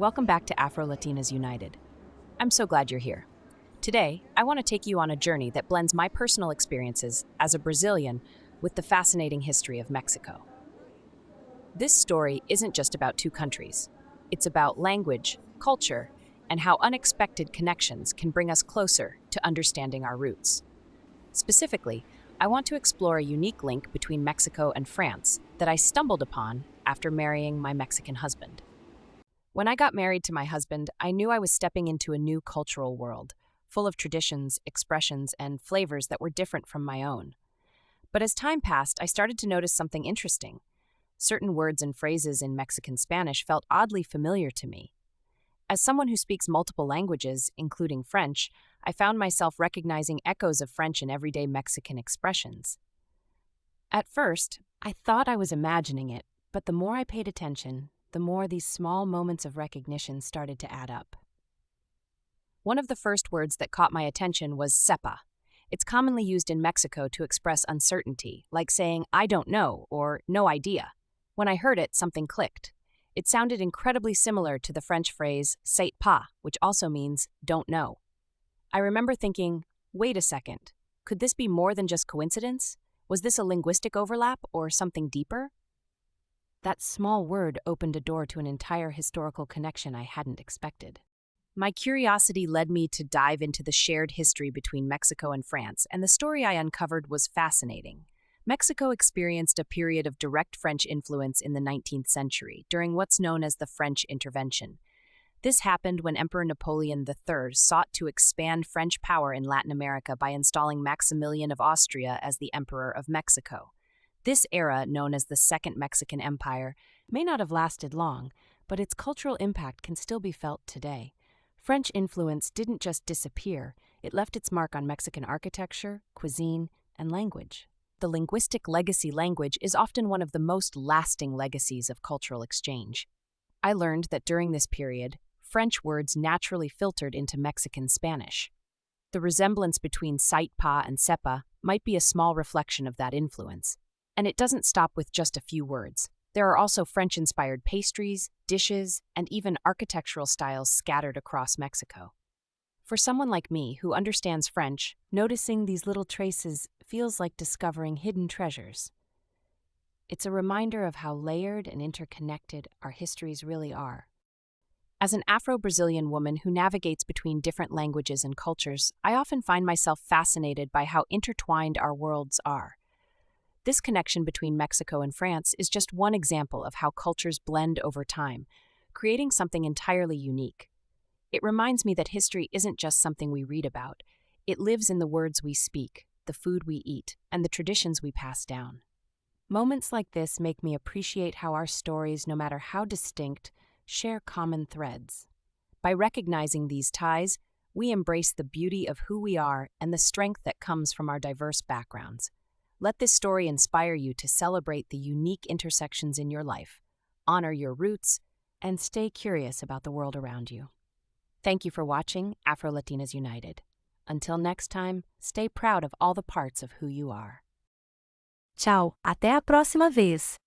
Welcome back to Afro-Latinas United. I'm so glad you're here. Today, I want to take you on a journey that blends my personal experiences as a Brazilian with the fascinating history of Mexico. This story isn't just about two countries. It's about language, culture, and how unexpected connections can bring us closer to understanding our roots. Specifically, I want to explore a unique link between Mexico and France that I stumbled upon after marrying my Mexican husband. When I got married to my husband, I knew I was stepping into a new cultural world, full of traditions, expressions, and flavors that were different from my own. But as time passed, I started to notice something interesting. Certain words and phrases in Mexican Spanish felt oddly familiar to me. As someone who speaks multiple languages, including French, I found myself recognizing echoes of French in everyday Mexican expressions. At first, I thought I was imagining it, but the more I paid attention, the more these small moments of recognition started to add up. One of the first words that caught my attention was sepa. It's commonly used in Mexico to express uncertainty, like saying, "I don't know," or "no idea." When I heard it, something clicked. It sounded incredibly similar to the French phrase "sait pas," which also means "don't know." I remember thinking, wait a second, could this be more than just coincidence? Was this a linguistic overlap or something deeper? That small word opened a door to an entire historical connection I hadn't expected. My curiosity led me to dive into the shared history between Mexico and France, and the story I uncovered was fascinating. Mexico experienced a period of direct French influence in the 19th century, during what's known as the French Intervention. This happened when Emperor Napoleon III sought to expand French power in Latin America by installing Maximilian of Austria as the Emperor of Mexico. This era, known as the Second Mexican Empire, may not have lasted long, but its cultural impact can still be felt today. French influence didn't just disappear, it left its mark on Mexican architecture, cuisine, and language. The linguistic legacy language is often one of the most lasting legacies of cultural exchange. I learned that during this period, French words naturally filtered into Mexican Spanish. The resemblance between sait pas and sepa might be a small reflection of that influence. And it doesn't stop with just a few words. There are also French-inspired pastries, dishes, and even architectural styles scattered across Mexico. For someone like me who understands French, noticing these little traces feels like discovering hidden treasures. It's a reminder of how layered and interconnected our histories really are. As an Afro-Brazilian woman who navigates between different languages and cultures, I often find myself fascinated by how intertwined our worlds are. This connection between Mexico and France is just one example of how cultures blend over time, creating something entirely unique. It reminds me that history isn't just something we read about. It lives in the words we speak, the food we eat, and the traditions we pass down. Moments like this make me appreciate how our stories, no matter how distinct, share common threads. By recognizing these ties, we embrace the beauty of who we are and the strength that comes from our diverse backgrounds. Let this story inspire you to celebrate the unique intersections in your life, honor your roots, and stay curious about the world around you. Thank you for watching Afro-Latinas United. Until next time, stay proud of all the parts of who you are. Tchau, até a próxima vez!